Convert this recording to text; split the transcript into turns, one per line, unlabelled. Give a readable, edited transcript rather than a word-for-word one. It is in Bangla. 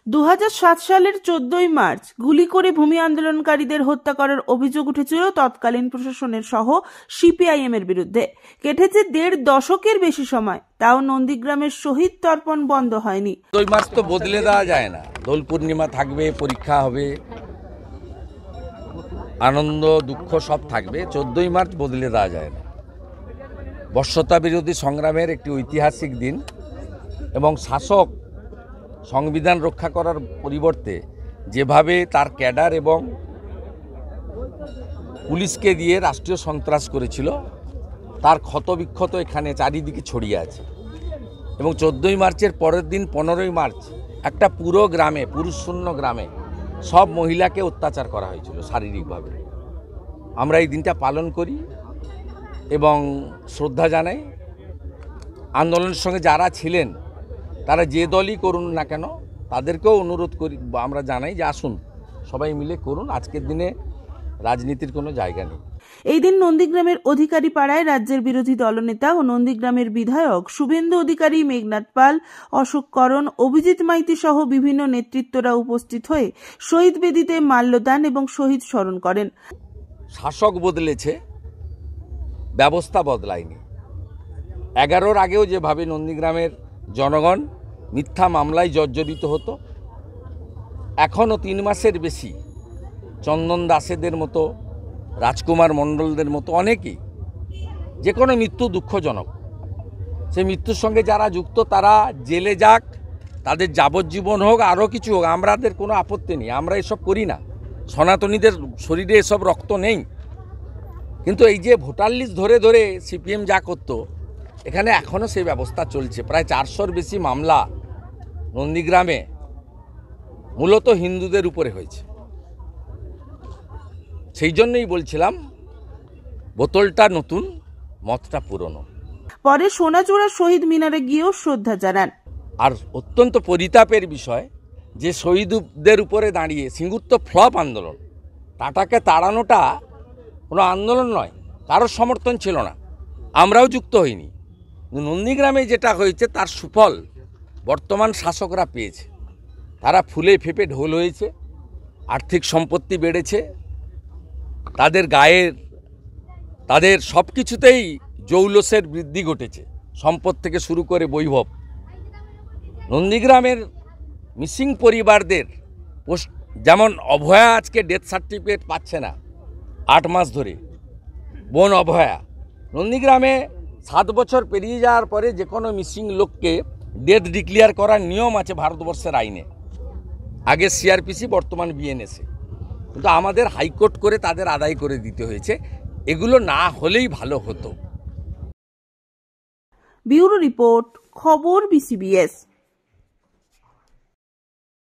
2007 সালের 14ই মার্চ গুলি করে ভূমি আন্দোলনকারীদের হত্যা করার অভিযোগ উঠেছিল তৎকালীন প্রশাসনের সহ সিপিআইএম এর বিরুদ্ধে। কেটেছে 1.5 দশকের বেশি সময়, তাও নন্দীগ্রামের শহীদ তর্পণ বন্ধ হয়নি।
14ই মার্চ তো বদলে দেওয়া যায় না। দোল পূর্ণিমা থাকবে, পরীক্ষা হবে, আনন্দ দুঃখ সব থাকবে। 14ই মার্চ বদলে দেওয়া যায় না। বর্ষতা বিরোধী সংগ্রামের একটি ঐতিহাসিক দিন এবং শাসক সংবিধান রক্ষা করার পরিবর্তে যেভাবে তার ক্যাডার এবং পুলিশকে দিয়ে রাষ্ট্রীয় সন্ত্রাস করেছিল, তার ক্ষতবিক্ষত এখানে চারিদিকে ছড়িয়ে আছে। এবং 14ই মার্চের পরের দিন 15ই মার্চ একটা পুরো গ্রামে, পুরুষশূন্য গ্রামে সব মহিলাকে অত্যাচার করা হয়েছিল শারীরিকভাবে। আমরা এই দিনটা পালন করি এবং শ্রদ্ধা জানাই। আন্দোলনের সঙ্গে যারা ছিলেন তারা যে দলই করুন না কেন, তাদেরকেও অনুরোধ করি, আমরা জানাই যে আসুন সবাই মিলে করুন। আজকের দিনে রাজনীতির কোনো জায়গা নেই।
এই দিন নন্দীগ্রামের অধিকারী পাড়ায় রাজ্যের বিরোধী দলনেতা ও নন্দীগ্রামের বিধায়ক শুভেন্দু অধিকারী, মেঘনাথ পাল, অশোক করণ, অভিজিৎ মাইতি সহ বিভিন্ন নেতৃত্বরা উপস্থিত হয়ে শহীদ বেদিতে মাল্যদান এবং শহীদ স্মরণ করেন।
শাসক বদলেছে, ব্যবস্থা বদলায়নি। 11-র আগেও যেভাবে নন্দীগ্রামের জনগণ মিথ্যা মামলায় জর্জরিত হতো, এখনও 3 মাসের বেশি চন্দন দাসেদের মতো, রাজকুমার মণ্ডলদের মতো অনেকেই, যে কোনো মৃত্যু দুঃখজনক। সেই মৃত্যুর সঙ্গে যারা যুক্ত তারা জেলে যাক, তাদের যাবজ্জীবন হোক, আরও কিছু হোক, আমাদের কোনো আপত্তি নেই। আমরা এসব করি না, সনাতনীদের শরীরে এসব রক্ত নেই। কিন্তু এই যে ভোটার লিস্ট ধরে ধরে সিপিএম যা করতো, এখানে এখনও সেই ব্যবস্থা চলছে। প্রায় 400-র বেশি মামলা নন্দীগ্রামে মূলত হিন্দুদের উপরে হয়েছে। সেই জন্যই বলছিলাম বোতলটা নতুন, মদটা পুরনো।
পরে সোনাচূড়া শহীদ মিনারে গিয়েও শ্রদ্ধা জানান।
আর অত্যন্ত পরিতাপের বিষয় যে শহীদদের উপরে দাঁড়িয়ে সিঙ্গুর তো ফ্লপ আন্দোলন, টাটাকে তাড়ানোটা কোনো আন্দোলন নয়, কারোর সমর্থন ছিল না, আমরাও যুক্ত হইনি। নন্দীগ্রামে যেটা হয়েছে তার সুফল বর্তমান শাসকরা পেয়েছে। তারা ফুলে ফেপে ঢোল হয়েছে, আর্থিক সম্পত্তি বেড়েছে, তাদের গায়ের, তাদের সব কিছুতেই জৌলসের বৃদ্ধি ঘটেছে, সম্পদ থেকে শুরু করে বৈভব। নন্দীগ্রামের মিসিং পরিবারদের যেমন অভয়া আজকে ডেথ সার্টিফিকেট পাচ্ছে না 8 মাস ধরে, বোন অভয়া। নন্দীগ্রামে 7 বছর পেরিয়ে যাওয়ার পরে যে কোনো মিসিং লোককে ডেথ ডিক্লেয়ার করার নিয়ম আছে ভারতবর্ষের আইনে। আগে সিআরপিসি, বর্তমান বিএনএসএ। কিন্তু আমাদের হাইকোর্ট করে তাদের আদায় করে দিতে হয়েছে। এগুলো না হলেই ভালো হতো।
ব্যুরো রিপোর্ট, খবর বিসিবিএস।